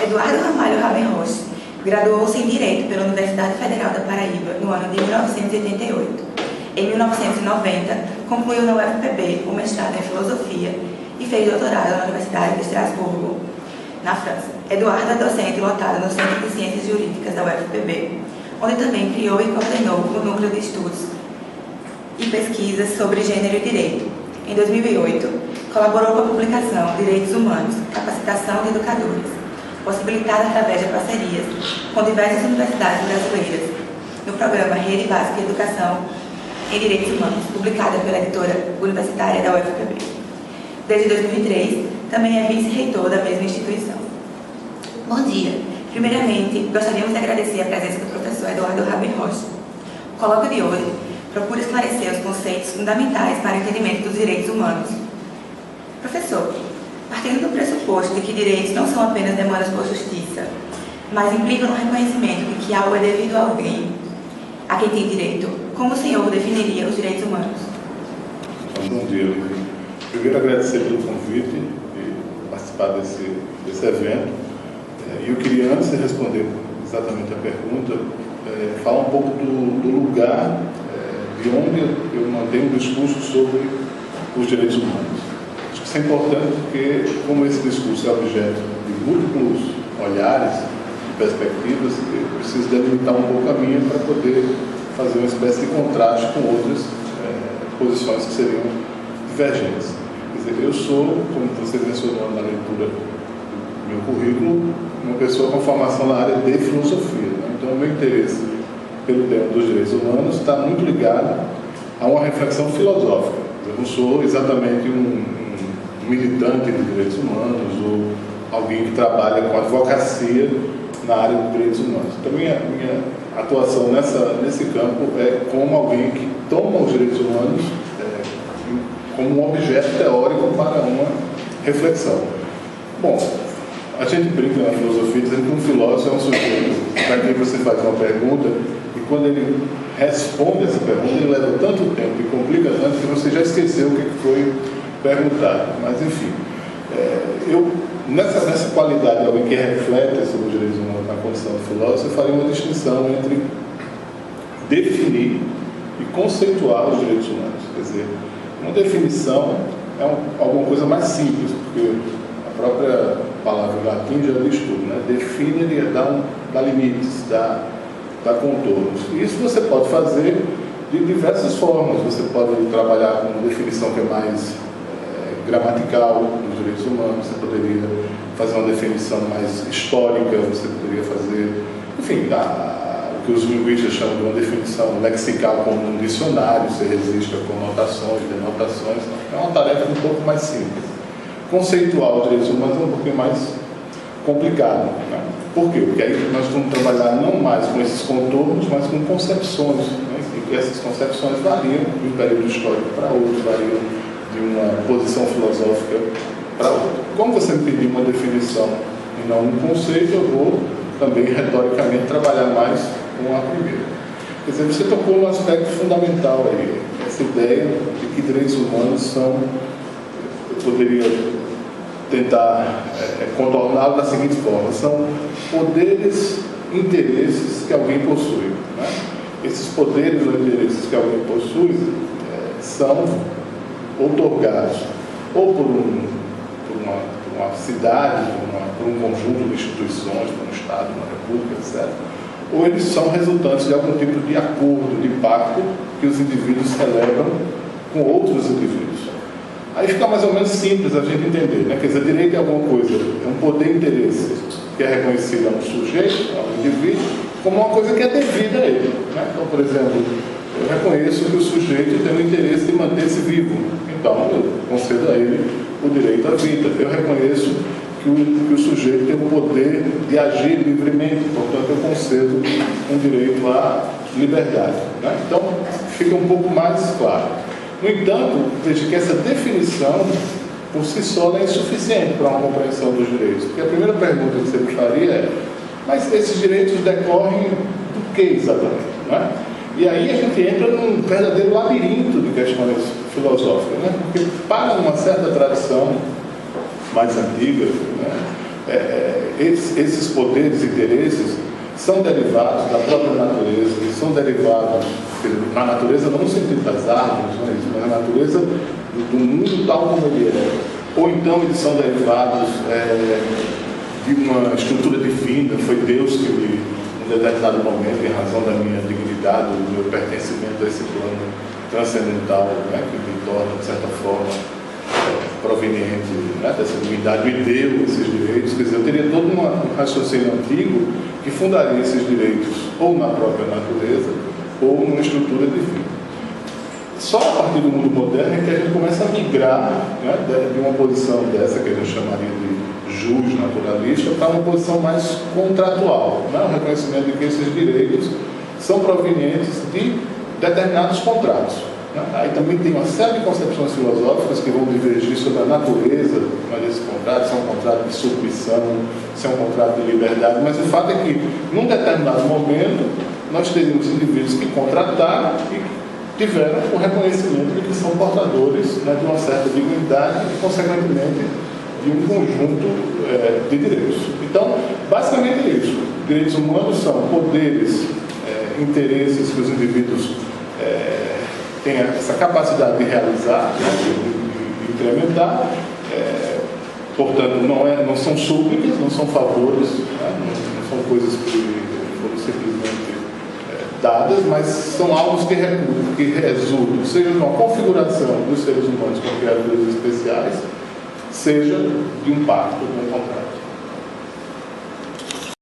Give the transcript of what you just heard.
Eduardo Ramalho Rabenroch graduou-se em Direito pela Universidade Federal da Paraíba no ano de 1988. Em 1990, concluiu na UFPB o mestrado em Filosofia e fez doutorado na Universidade de Estrasburgo, na França. Eduardo é docente lotado no Centro de Ciências Jurídicas da UFPB, onde também criou e coordenou o Núcleo de Estudos e Pesquisas sobre Gênero e Direito. Em 2008, colaborou com a publicação Direitos Humanos, Capacitação de Educadores, possibilitada através de parcerias com diversas universidades brasileiras, no programa Rede Básica de Educação em Direitos Humanos, publicada pela editora universitária da UFPB. Desde 2003, também é vice-reitor da mesma instituição. Bom dia. Primeiramente, gostaríamos de agradecer a presença do professor Eduardo Rabenroch. O colóquio de hoje procura esclarecer os conceitos fundamentais para o entendimento dos direitos humanos. Professor, partindo do pressuposto de que direitos não são apenas demandas por justiça, mas implicam no reconhecimento de que algo é devido a alguém, a quem tem direito, como o senhor definiria os direitos humanos? Bom dia, Lívia. Primeiro, agradecer pelo convite e participar desse evento. Eu queria, antes de responder exatamente a pergunta, falar um pouco do lugar de onde eu mantenho um discurso sobre os direitos humanos. Acho que isso é importante porque, como esse discurso é objeto de múltiplos olhares e perspectivas, eu preciso delimitar um pouco a minha para poder fazer uma espécie de contraste com outras posições que seriam divergentes. Quer dizer, eu sou, como você mencionou na leitura do meu currículo, uma pessoa com formação na área de filosofia, né? Então, o meu interesse pelo tema dos direitos humanos está muito ligado a uma reflexão filosófica. Eu não sou exatamente um militante de direitos humanos ou alguém que trabalha com advocacia na área de direitos humanos. Então, minha atuação nesse campo é como alguém que toma os direitos humanos como um objeto teórico para uma reflexão. Bom, a gente brinca na filosofia dizendo que um filósofo é um sujeito para quem você faz uma pergunta e quando ele responde essa pergunta ele leva tanto tempo e complica tanto que você já esqueceu o que foi perguntado. Mas, enfim, eu, nessa qualidade de alguém que reflete sobre os direitos humanos na condição de filósofo, eu faria uma distinção entre definir e conceituar os direitos humanos. Quer dizer, uma definição é alguma coisa mais simples, porque a própria palavra em latim já diz tudo, né? Define dá limites, dá contornos. E isso você pode fazer de diversas formas. Você pode trabalhar com uma definição que é mais gramatical dos direitos humanos, você poderia fazer uma definição mais histórica, você poderia fazer, enfim, o que os linguistas chamam de uma definição lexical como um dicionário, você resiste a conotações, denotações. É uma tarefa um pouco mais simples. Conceituar os direitos humanos é um pouquinho mais complicado, né? Por quê? Porque aí nós vamos trabalhar não mais com esses contornos, mas com concepções, né? E essas concepções variam de um período histórico para outro, variam de uma posição filosófica para outra. Como você me pediu uma definição e não um conceito, eu vou também retoricamente trabalhar mais com a primeira. Quer dizer, você tocou num aspecto fundamental aí, essa ideia de que direitos humanos são, eu poderia tentar contorná-lo da seguinte forma: são poderes, interesses que alguém possui, né? Esses poderes ou interesses que alguém possui são outorgados ou por uma cidade, por um conjunto de instituições, por um Estado, uma república, etc. Ou eles são resultantes de algum tipo de acordo, de pacto que os indivíduos celebram com outros indivíduos. Aí fica mais ou menos simples a gente entender, né? Quer dizer, direito é alguma coisa, é um poder interesse que é reconhecido a um sujeito, a um indivíduo, como uma coisa que é devida a ele, né? Então, por exemplo, eu reconheço que o sujeito tem o interesse de manter-se vivo, então eu concedo a ele o direito à vida. Eu reconheço que o sujeito tem o poder de agir livremente, portanto eu concedo um direito à liberdade, né? Então fica um pouco mais claro. No entanto, veja que essa definição por si só é insuficiente para uma compreensão dos direitos, porque a primeira pergunta que você me faria é: mas esses direitos decorrem do que exatamente, não é? E aí a gente entra num verdadeiro labirinto de questões filosóficas, né? Porque para uma certa tradição mais antiga, né, esses poderes e interesses são derivados da própria natureza, e são derivados na natureza, não no sentido das árvores, mas na natureza do mundo tal como ele é. Ou então eles são derivados de uma estrutura divina, foi Deus que me, em determinado momento, em razão da minha dignidade, do meu pertencimento a esse plano transcendental, né, que me torna, de certa forma, proveniente, né, dessa divindade, me deu esses direitos. Quer dizer, eu teria todo um raciocínio antigo que fundaria esses direitos ou na própria natureza ou numa estrutura divina. Só a partir do mundo moderno é que a gente começa a migrar, né, de uma posição dessa que a gente chamaria de jus naturalista para uma posição mais contratual, né, o reconhecimento de que esses direitos são provenientes de determinados contratos. Aí também tem uma série de concepções filosóficas que vão divergir sobre a natureza desse contrato, se é um contrato de submissão, se é um contrato de liberdade, mas o fato é que, num determinado momento, nós teríamos indivíduos que contrataram e tiveram o reconhecimento de que são portadores, né, de uma certa dignidade e, consequentemente, de um conjunto de direitos. Então, basicamente é isso. Direitos humanos são poderes, interesses que os indivíduos têm essa capacidade de realizar, de incrementar, portanto, não são súplicas, não são favores, né, não são coisas que foram simplesmente dadas, mas são algo que resultam, seja de uma configuração dos seres humanos com criaturas especiais, seja de um pacto, de um contrato.